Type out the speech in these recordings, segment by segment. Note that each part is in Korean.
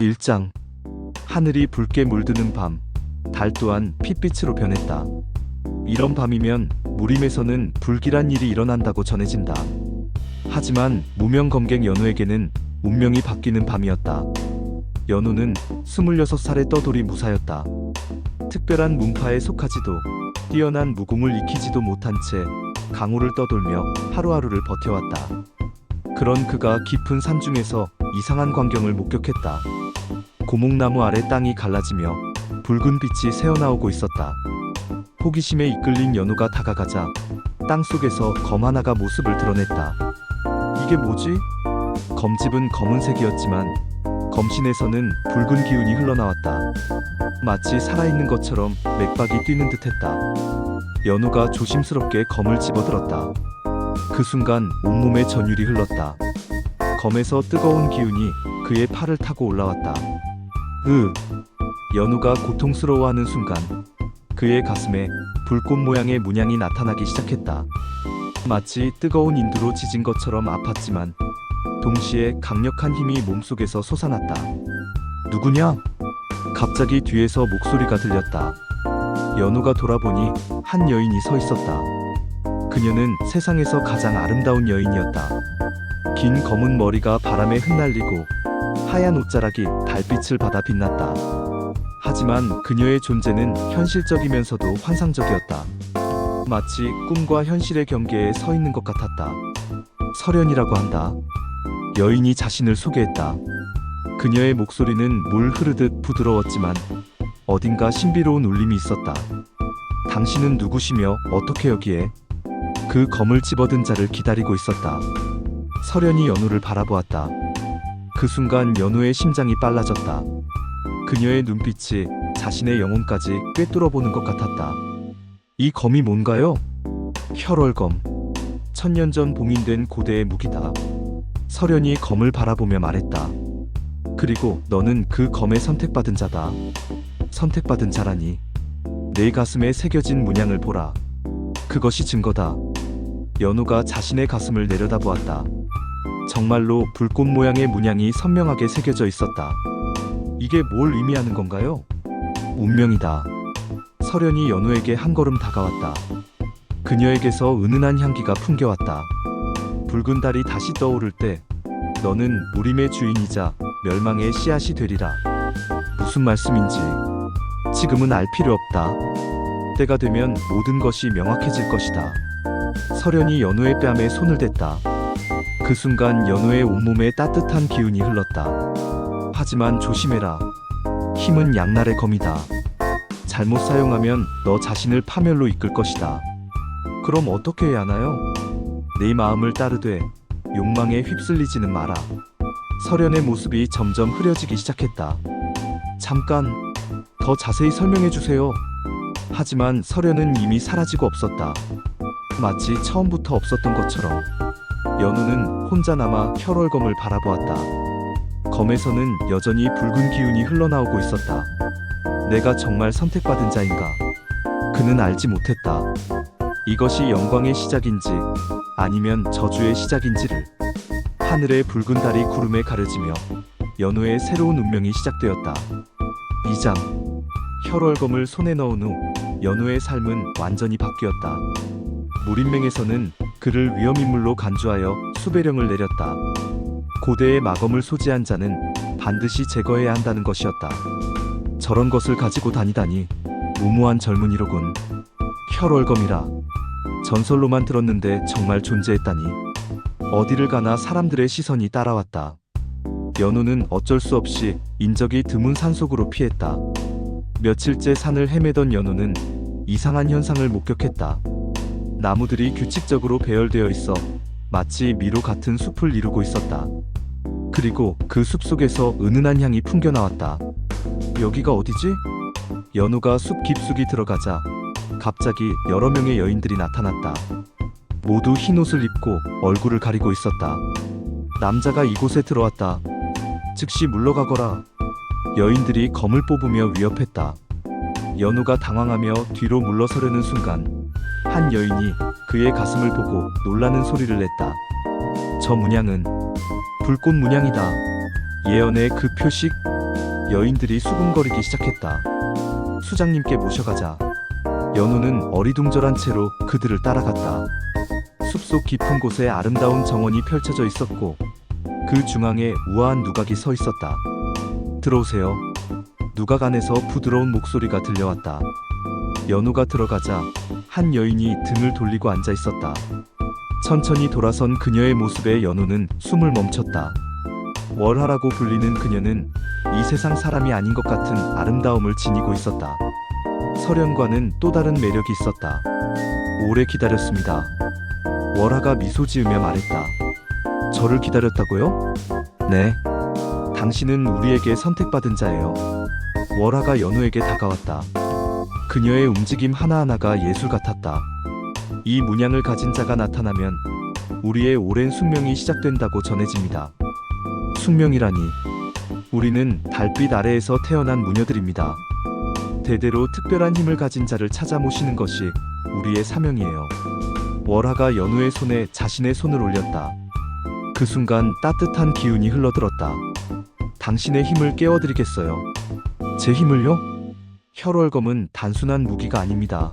1장. 하늘이 붉게 물드는 밤, 달 또한 핏빛으로 변했다. 이런 밤이면 무림에서는 불길한 일이 일어난다고 전해진다. 하지만 무명검객 연우에게는 운명이 바뀌는 밤이었다. 연우는 26살의 떠돌이 무사였다. 특별한 문파에 속하지도 뛰어난 무공을 익히지도 못한 채 강호를 떠돌며 하루하루를 버텨왔다. 그런 그가 깊은 산중에서 이상한 광경을 목격했다. 고목나무 아래 땅이 갈라지며 붉은 빛이 새어나오고 있었다. 호기심에 이끌린 연우가 다가가자 땅속에서 검 하나가 모습을 드러냈다. 이게 뭐지? 검집은 검은색이었지만 검신에서는 붉은 기운이 흘러나왔다. 마치 살아있는 것처럼 맥박이 뛰는 듯했다. 연우가 조심스럽게 검을 집어들었다. 그 순간 온몸에 전율이 흘렀다. 검에서 뜨거운 기운이 그의 팔을 타고 올라왔다. 연우가 고통스러워하는 순간 그의 가슴에 불꽃 모양의 문양이 나타나기 시작했다. 마치 뜨거운 인두로 지진 것처럼 아팠지만 동시에 강력한 힘이 몸속에서 솟아났다. 누구냐? 갑자기 뒤에서 목소리가 들렸다. 연우가 돌아보니 한 여인이 서 있었다. 그녀는 세상에서 가장 아름다운 여인이었다. 긴 검은 머리가 바람에 흩날리고 하얀 옷자락이 달빛을 받아 빛났다. 하지만 그녀의 존재는 현실적이면서도 환상적이었다. 마치 꿈과 현실의 경계에 서 있는 것 같았다. 설연이라고 한다. 여인이 자신을 소개했다. 그녀의 목소리는 물 흐르듯 부드러웠지만 어딘가 신비로운 울림이 있었다. 당신은 누구시며 어떻게 여기에? 그 검을 집어든 자를 기다리고 있었다. 설연이 연우를 바라보았다. 그 순간 연우의 심장이 빨라졌다. 그녀의 눈빛이 자신의 영혼까지 꿰뚫어보는 것 같았다. 이 검이 뭔가요? 혈월검. 천년 전 봉인된 고대의 무기다. 설연이 검을 바라보며 말했다. 그리고 너는 그 검에 선택받은 자다. 선택받은 자라니. 내 가슴에 새겨진 문양을 보라. 그것이 증거다. 연우가 자신의 가슴을 내려다보았다. 정말로 불꽃 모양의 문양이 선명하게 새겨져 있었다. 이게 뭘 의미하는 건가요? 운명이다. 설연이 연우에게 한 걸음 다가왔다. 그녀에게서 은은한 향기가 풍겨왔다. 붉은 달이 다시 떠오를 때 너는 무림의 주인이자 멸망의 씨앗이 되리라. 무슨 말씀인지 지금은 알 필요 없다. 때가 되면 모든 것이 명확해질 것이다. 설연이 연우의 뺨에 손을 댔다. 그 순간 연우의 온몸에 따뜻한 기운이 흘렀다. 하지만 조심해라. 힘은 양날의 검이다. 잘못 사용하면 너 자신을 파멸로 이끌 것이다. 그럼 어떻게 해야 하나요? 내 마음을 따르되 욕망에 휩쓸리지는 마라. 설연의 모습이 점점 흐려지기 시작했다. 잠깐, 더 자세히 설명해 주세요. 하지만 설연은 이미 사라지고 없었다. 마치 처음부터 없었던 것처럼. 연우는 혼자 남아 혈월검을 바라보았다. 검에서는 여전히 붉은 기운이 흘러나오고 있었다. 내가 정말 선택받은 자인가? 그는 알지 못했다. 이것이 영광의 시작인지 아니면 저주의 시작인지를. 하늘의 붉은 달이 구름에 가려지며 연우의 새로운 운명이 시작되었다. 2장. 혈월검을 손에 넣은 후 연우의 삶은 완전히 바뀌었다. 무림맹에서는 그를 위험인물로 간주하여 수배령을 내렸다. 고대의 마검을 소지한 자는 반드시 제거해야 한다는 것이었다. 저런 것을 가지고 다니다니 무모한 젊은이로군. 혈월검이라. 전설로만 들었는데 정말 존재했다니. 어디를 가나 사람들의 시선이 따라왔다. 연우는 어쩔 수 없이 인적이 드문 산속으로 피했다. 며칠째 산을 헤매던 연우는 이상한 현상을 목격했다. 나무들이 규칙적으로 배열되어 있어 마치 미로 같은 숲을 이루고 있었다. 그리고 그 숲속에서 은은한 향이 풍겨나왔다. 여기가 어디지? 연우가 숲 깊숙이 들어가자 갑자기 여러 명의 여인들이 나타났다. 모두 흰 옷을 입고 얼굴을 가리고 있었다. 남자가 이곳에 들어왔다. 즉시 물러가거라. 여인들이 검을 뽑으며 위협했다. 연우가 당황하며 뒤로 물러서려는 순간 한 여인이 그의 가슴을 보고 놀라는 소리를 냈다. 저 문양은 불꽃 문양이다. 예언의 그 표식? 여인들이 수군거리기 시작했다. 수장님께 모셔가자. 연호는 어리둥절한 채로 그들을 따라갔다. 숲속 깊은 곳에 아름다운 정원이 펼쳐져 있었고 그 중앙에 우아한 누각이 서 있었다. 들어오세요. 누각 안에서 부드러운 목소리가 들려왔다. 연호가 들어가자 한 여인이 등을 돌리고 앉아 있었다. 천천히 돌아선 그녀의 모습에 연호는 숨을 멈췄다. 월하라고 불리는 그녀는 이 세상 사람이 아닌 것 같은 아름다움을 지니고 있었다. 설현과는 또 다른 매력이 있었다. 오래 기다렸습니다. 월하가 미소 지으며 말했다. 저를 기다렸다고요? 네. 당신은 우리에게 선택받은 자예요. 월하가 연호에게 다가왔다. 그녀의 움직임 하나하나가 예술 같았다. 이 문양을 가진 자가 나타나면 우리의 오랜 숙명이 시작된다고 전해집니다. 숙명이라니. 우리는 달빛 아래에서 태어난 무녀들입니다. 대대로 특별한 힘을 가진 자를 찾아 모시는 것이 우리의 사명이에요. 월하가 연호의 손에 자신의 손을 올렸다. 그 순간 따뜻한 기운이 흘러들었다. 당신의 힘을 깨워드리겠어요. 제 힘을요? 혈월검은 단순한 무기가 아닙니다.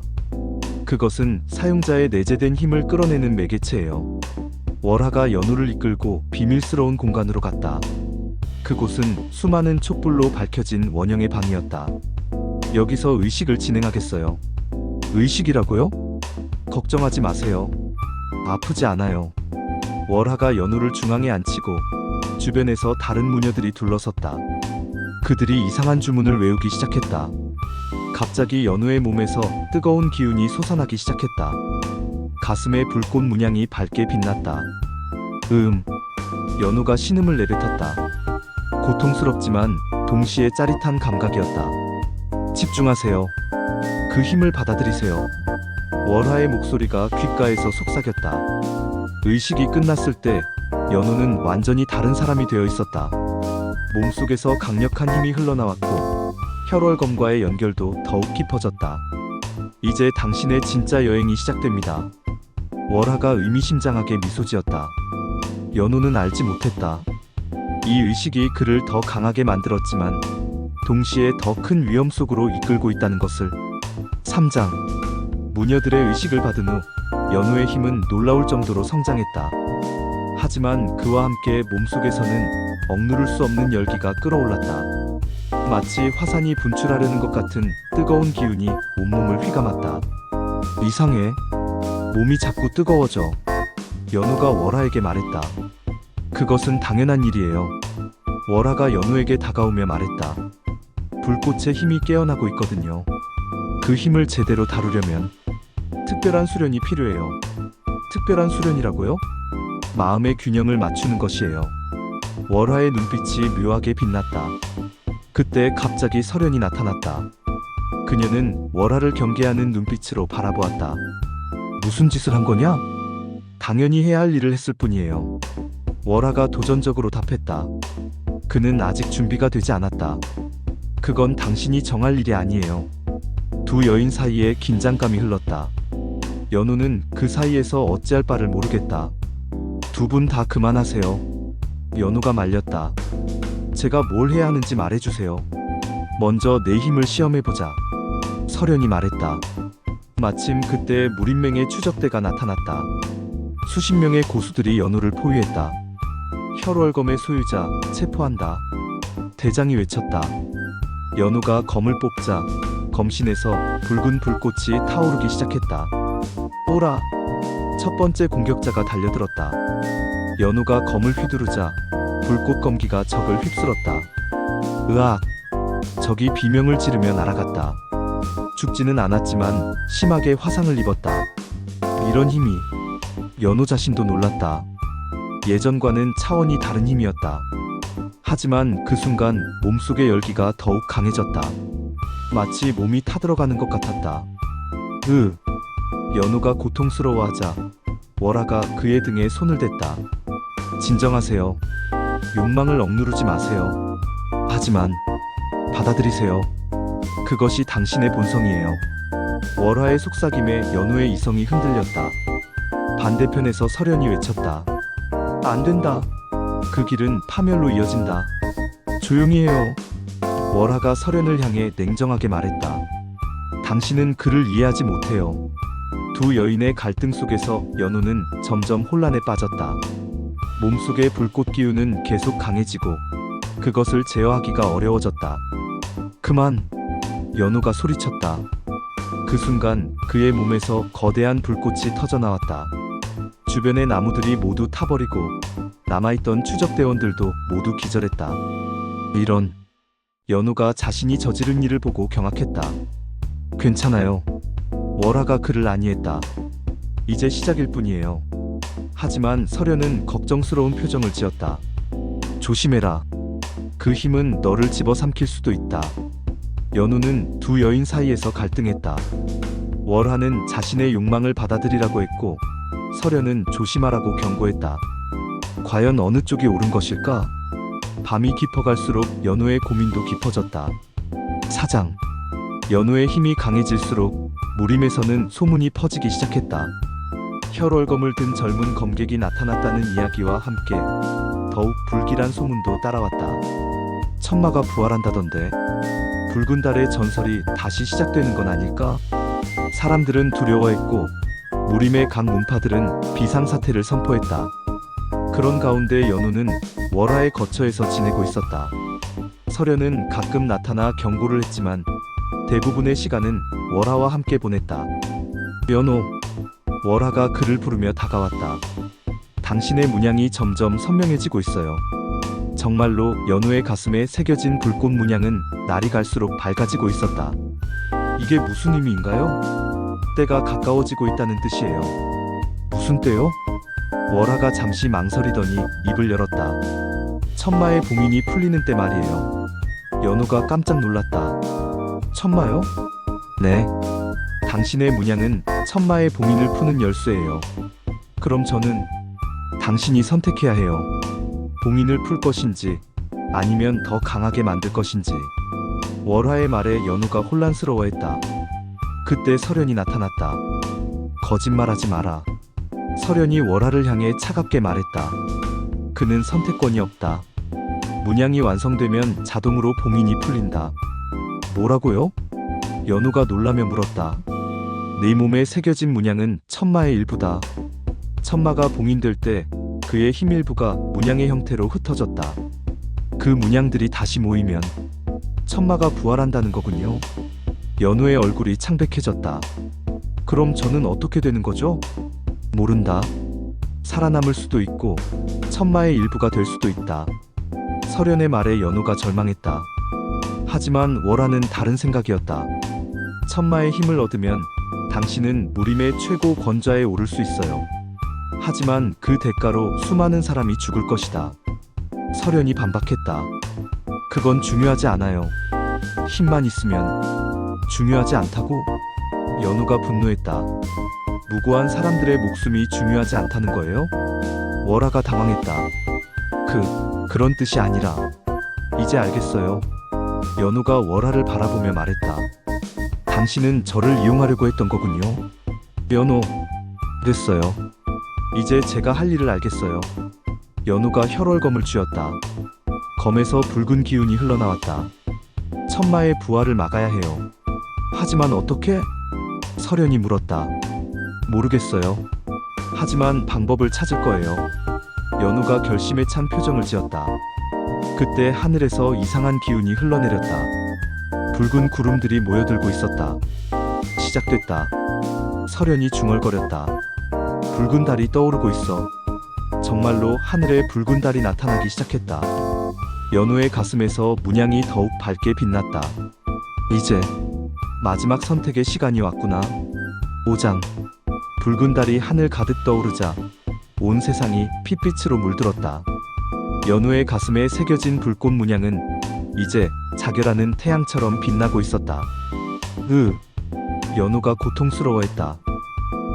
그것은 사용자의 내재된 힘을 끌어내는 매개체예요. 월하가 연호를 이끌고 비밀스러운 공간으로 갔다. 그곳은 수많은 촛불로 밝혀진 원형의 방이었다. 여기서 의식을 진행하겠어요. 의식이라고요? 걱정하지 마세요. 아프지 않아요. 월하가 연호를 중앙에 앉히고 주변에서 다른 무녀들이 둘러섰다. 그들이 이상한 주문을 외우기 시작했다. 갑자기 연호의 몸에서 뜨거운 기운이 솟아나기 시작했다. 가슴에 불꽃 문양이 밝게 빛났다. 연호가 신음을 내뱉었다. 고통스럽지만 동시에 짜릿한 감각이었다. 집중하세요. 그 힘을 받아들이세요. 월하의 목소리가 귓가에서 속삭였다. 의식이 끝났을 때 연호는 완전히 다른 사람이 되어 있었다. 몸속에서 강력한 힘이 흘러나왔고 혈월검과의 연결도 더욱 깊어졌다. 이제 당신의 진짜 여행이 시작됩니다. 월하가 의미심장하게 미소 지었다. 연호는 알지 못했다. 이 의식이 그를 더 강하게 만들었지만 동시에 더 큰 위험 속으로 이끌고 있다는 것을. 3장. 무녀들의 의식을 받은 후 연호의 힘은 놀라울 정도로 성장했다. 하지만 그와 함께 몸속에서는 억누를 수 없는 열기가 끓어올랐다. 마치 화산이 분출하려는 것 같은 뜨거운 기운이 온몸을 휘감았다. 이상해. 몸이 자꾸 뜨거워져. 연호가 월하에게 말했다. 그것은 당연한 일이에요. 월하가 연호에게 다가오며 말했다. 불꽃의 힘이 깨어나고 있거든요. 그 힘을 제대로 다루려면 특별한 수련이 필요해요. 특별한 수련이라고요? 마음의 균형을 맞추는 것이에요. 월하의 눈빛이 묘하게 빛났다. 그때 갑자기 설현이 나타났다. 그녀는 월하를 경계하는 눈빛으로 바라보았다. 무슨 짓을 한 거냐? 당연히 해야 할 일을 했을 뿐이에요. 월하가 도전적으로 답했다. 그는 아직 준비가 되지 않았다. 그건 당신이 정할 일이 아니에요. 두 여인 사이에 긴장감이 흘렀다. 연호는 그 사이에서 어찌할 바를 모르겠다. 두 분 다 그만하세요. 연호가 말렸다. 제가 뭘 해야 하는지 말해주세요. 먼저 내 힘을 시험해보자. 설현이 말했다. 마침 그때 무린맹의 추적대가 나타났다. 수십 명의 고수들이 연호를 포위했다. 혈월검의 소유자 체포한다. 대장이 외쳤다. 연호가 검을 뽑자 검신에서 붉은 불꽃이 타오르기 시작했다. 오라! 첫 번째 공격자가 달려들었다. 연호가 검을 휘두르자 불꽃 검기가 적을 휩쓸었다. 으악! 적이 비명을 지르며 날아갔다. 죽지는 않았지만 심하게 화상을 입었다. 이런 힘이. 연호 자신도 놀랐다. 예전과는 차원이 다른 힘이었다. 하지만 그 순간 몸속의 열기가 더욱 강해졌다. 마치 몸이 타들어가는 것 같았다. 연호가 고통스러워하자 월하가 그의 등에 손을 댔다. 진정하세요. 욕망을 억누르지 마세요. 하지만 받아들이세요. 그것이 당신의 본성이에요. 월하의 속삭임에 연호의 이성이 흔들렸다. 반대편에서 설현이 외쳤다. 안 된다. 그 길은 파멸로 이어진다. 조용히 해요. 월하가 설현을 향해 냉정하게 말했다. 당신은 그를 이해하지 못해요. 두 여인의 갈등 속에서 연우는 점점 혼란에 빠졌다. 몸속의 불꽃 기운은 계속 강해지고 그것을 제어하기가 어려워졌다. 그만! 연우가 소리쳤다. 그 순간 그의 몸에서 거대한 불꽃이 터져나왔다. 주변의 나무들이 모두 타버리고 남아있던 추적대원들도 모두 기절했다. 이런... 연우가 자신이 저지른 일을 보고 경악했다. 괜찮아요. 월하가 그를 안위했다. 이제 시작일 뿐이에요. 하지만 설현은 걱정스러운 표정을 지었다. 조심해라. 그 힘은 너를 집어삼킬 수도 있다. 연우는 두 여인 사이에서 갈등했다. 월하는 자신의 욕망을 받아들이라고 했고 설현은 조심하라고 경고했다. 과연 어느 쪽이 옳은 것일까? 밤이 깊어갈수록 연우의 고민도 깊어졌다. 사장. 연우의 힘이 강해질수록 무림에서는 소문이 퍼지기 시작했다. 혈월검을 든 젊은 검객이 나타났다는 이야기와 함께 더욱 불길한 소문도 따라왔다. 천마가 부활한다던데 붉은 달의 전설이 다시 시작되는 건 아닐까? 사람들은 두려워했고 무림의 각 문파들은 비상사태를 선포했다. 그런 가운데 연우는 월하의 거처에서 지내고 있었다. 설현은 가끔 나타나 경고를 했지만 대부분의 시간은 월하와 함께 보냈다. 연우. 월하가 그를 부르며 다가왔다. 당신의 문양이 점점 선명해지고 있어요. 정말로 연우의 가슴에 새겨진 불꽃 문양은 날이 갈수록 밝아지고 있었다. 이게 무슨 의미인가요? 때가 가까워지고 있다는 뜻이에요. 무슨 때요? 월하가 잠시 망설이더니 입을 열었다. 천마의 봉인이 풀리는 때 말이에요. 연우가 깜짝 놀랐다. 천마요? 네. 당신의 문양은 천마의 봉인을 푸는 열쇠예요. 그럼 저는 당신이 선택해야 해요. 봉인을 풀 것인지 아니면 더 강하게 만들 것인지. 월하의 말에 연우가 혼란스러워했다. 그때 설현이 나타났다. 거짓말하지 마라. 설현이 월하를 향해 차갑게 말했다. 그는 선택권이 없다. 문양이 완성되면 자동으로 봉인이 풀린다. 뭐라고요? 연우가 놀라며 물었다. 네 몸에 새겨진 문양은 천마의 일부다. 천마가 봉인될 때 그의 힘 일부가 문양의 형태로 흩어졌다. 그 문양들이 다시 모이면 천마가 부활한다는 거군요. 연우의 얼굴이 창백해졌다. 그럼 저는 어떻게 되는 거죠? 모른다. 살아남을 수도 있고 천마의 일부가 될 수도 있다. 설현의 말에 연우가 절망했다. 하지만 월하는 다른 생각이었다. 천마의 힘을 얻으면 당신은 무림의 최고 권좌에 오를 수 있어요. 하지만 그 대가로 수많은 사람이 죽을 것이다. 설현이 반박했다. 그건 중요하지 않아요. 힘만 있으면. 중요하지 않다고? 연우가 분노했다. 무고한 사람들의 목숨이 중요하지 않다는 거예요? 월하가 당황했다. 그런 뜻이 아니라. 이제 알겠어요. 연우가 월하를 바라보며 말했다. 당신은 저를 이용하려고 했던 거군요. 연우. 됐어요. 이제 제가 할 일을 알겠어요. 연우가 혈월검을 쥐었다. 검에서 붉은 기운이 흘러나왔다. 천마의 부활을 막아야 해요. 하지만 어떻게? 설현이 물었다. 모르겠어요. 하지만 방법을 찾을 거예요. 연우가 결심에 찬 표정을 지었다. 그때 하늘에서 이상한 기운이 흘러내렸다. 붉은 구름들이 모여들고 있었다. 시작됐다. 설현이 중얼거렸다. 붉은 달이 떠오르고 있어. 정말로 하늘에 붉은 달이 나타나기 시작했다. 연우의 가슴에서 문양이 더욱 밝게 빛났다. 이제 마지막 선택의 시간이 왔구나. 5장. 붉은 달이 하늘 가득 떠오르자 온 세상이 핏빛으로 물들었다. 연우의 가슴에 새겨진 불꽃 문양은 이제 자결하는 태양처럼 빛나고 있었다. 연우가 고통스러워했다.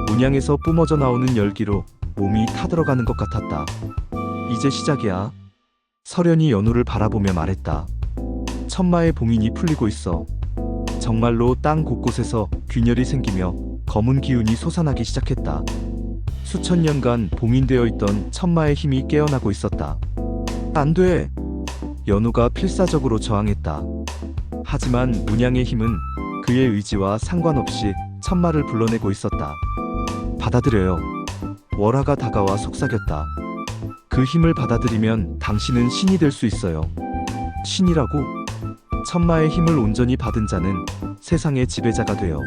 문양에서 뿜어져 나오는 열기로 몸이 타들어가는 것 같았다. 이제 시작이야. 설현이 연우를 바라보며 말했다. 천마의 봉인이 풀리고 있어. 정말로 땅 곳곳에서 균열이 생기며 검은 기운이 솟아나기 시작했다. 수천 년간 봉인되어 있던 천마의 힘이 깨어나고 있었다. 안 돼! 연우가 필사적으로 저항했다. 하지만 문양의 힘은 그의 의지와 상관없이 천마를 불러내고 있었다. 받아들여요. 월화가 다가와 속삭였다. 그 힘을 받아들이면 당신은 신이 될 수 있어요. 신이라고? 천마의 힘을 온전히 받은 자는 세상의 지배자가 되어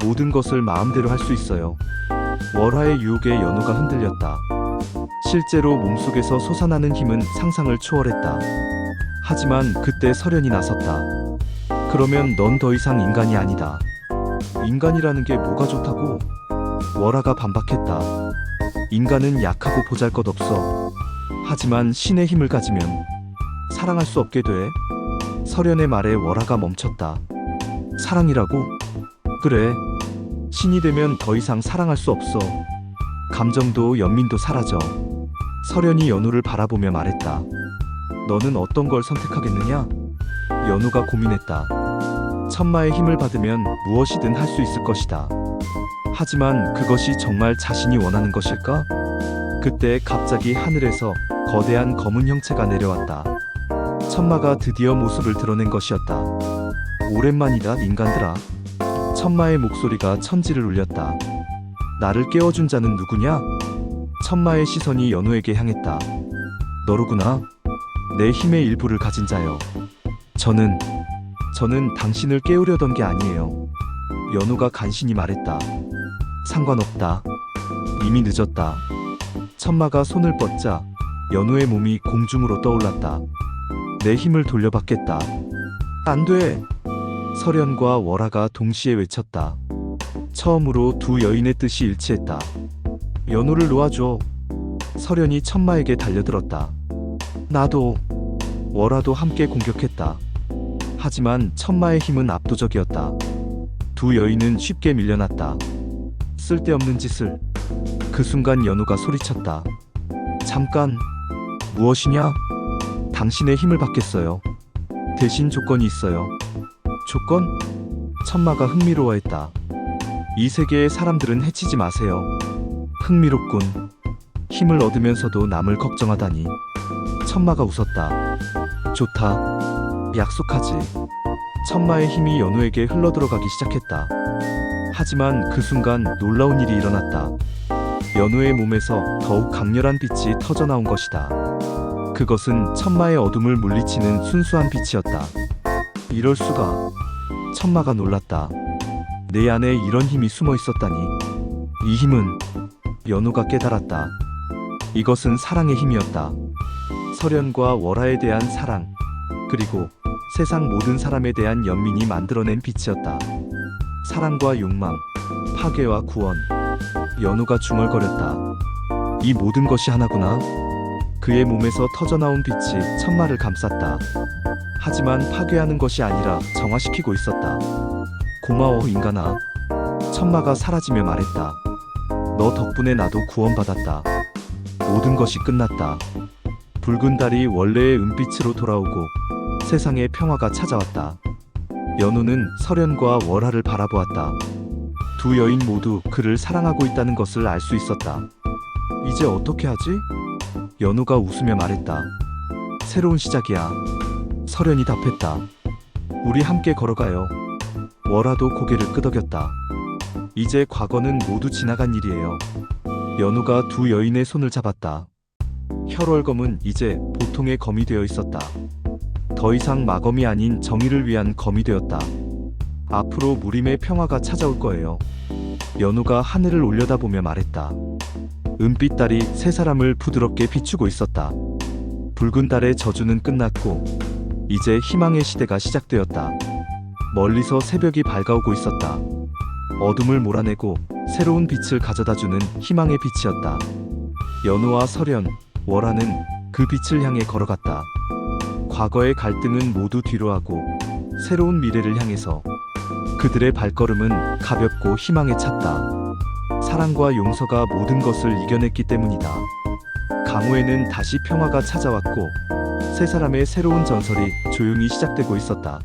모든 것을 마음대로 할 수 있어요. 월화의 유혹에 연우가 흔들렸다. 실제로 몸속에서 솟아나는 힘은 상상을 초월했다. 하지만 그때 설현이 나섰다. 그러면 넌 더 이상 인간이 아니다. 인간이라는 게 뭐가 좋다고? 월화가 반박했다. 인간은 약하고 보잘것없어. 하지만 신의 힘을 가지면 사랑할 수 없게 돼. 설현의 말에 월화가 멈췄다. 사랑이라고? 그래. 신이 되면 더 이상 사랑할 수 없어. 감정도 연민도 사라져. 설현이 연우를 바라보며 말했다. 너는 어떤 걸 선택하겠느냐? 연우가 고민했다. 천마의 힘을 받으면 무엇이든 할 수 있을 것이다. 하지만 그것이 정말 자신이 원하는 것일까? 그때 갑자기 하늘에서 거대한 검은 형체가 내려왔다. 천마가 드디어 모습을 드러낸 것이었다. 오랜만이다, 인간들아. 천마의 목소리가 천지를 울렸다. 나를 깨워준 자는 누구냐? 천마의 시선이 연우에게 향했다. 너로구나. 내 힘의 일부를 가진 자여. 저는 당신을 깨우려던 게 아니에요. 연우가 간신히 말했다. 상관없다. 이미 늦었다. 천마가 손을 뻗자 연우의 몸이 공중으로 떠올랐다. 내 힘을 돌려받겠다. 안 돼! 설현과 월화가 동시에 외쳤다. 처음으로 두 여인의 뜻이 일치했다. 연우를 놓아줘. 설현이 천마에게 달려들었다. 나도. 월화도 함께 공격했다. 하지만 천마의 힘은 압도적이었다. 두 여인은 쉽게 밀려났다. 쓸데없는 짓을. 그 순간 연우가 소리쳤다. 잠깐. 무엇이냐? 당신의 힘을 받겠어요. 대신 조건이 있어요. 조건? 천마가 흥미로워했다. 이 세계의 사람들은 해치지 마세요. 흥미롭군. 힘을 얻으면서도 남을 걱정하다니. 천마가 웃었다. 좋다. 약속하지. 천마의 힘이 연우에게 흘러들어가기 시작했다. 하지만 그 순간 놀라운 일이 일어났다. 연우의 몸에서 더욱 강렬한 빛이 터져나온 것이다. 그것은 천마의 어둠을 물리치는 순수한 빛이었다. 이럴 수가. 천마가 놀랐다. 내 안에 이런 힘이 숨어 있었다니. 이 힘은. 연우가 깨달았다. 이것은 사랑의 힘이었다. 설현과 월화에 대한 사랑, 그리고 세상 모든 사람에 대한 연민이 만들어낸 빛이었다. 사랑과 욕망, 파괴와 구원. 연우가 중얼거렸다. 이 모든 것이 하나구나. 그의 몸에서 터져나온 빛이 천마를 감쌌다. 하지만 파괴하는 것이 아니라 정화시키고 있었다. 고마워, 인간아. 천마가 사라지며 말했다. 너 덕분에 나도 구원받았다. 모든 것이 끝났다. 붉은 달이 원래의 은빛으로 돌아오고 세상에 평화가 찾아왔다. 연우는 설현과 월화를 바라보았다. 두 여인 모두 그를 사랑하고 있다는 것을 알 수 있었다. 이제 어떻게 하지? 연우가 웃으며 말했다. 새로운 시작이야. 설현이 답했다. 우리 함께 걸어가요. 월화도 고개를 끄덕였다. 이제 과거는 모두 지나간 일이에요. 연우가 두 여인의 손을 잡았다. 혈월검은 이제 보통의 검이 되어 있었다. 더 이상 마검이 아닌 정의를 위한 검이 되었다. 앞으로 무림의 평화가 찾아올 거예요. 연우가 하늘을 올려다보며 말했다. 은빛 달이 세 사람을 부드럽게 비추고 있었다. 붉은 달의 저주는 끝났고 이제 희망의 시대가 시작되었다. 멀리서 새벽이 밝아오고 있었다. 어둠을 몰아내고 새로운 빛을 가져다주는 희망의 빛이었다. 연우와 설현, 월화는 그 빛을 향해 걸어갔다. 과거의 갈등은 모두 뒤로하고 새로운 미래를 향해서 그들의 발걸음은 가볍고 희망에 찼다. 사랑과 용서가 모든 것을 이겨냈기 때문이다. 강호에는 다시 평화가 찾아왔고 세 사람의 새로운 전설이 조용히 시작되고 있었다.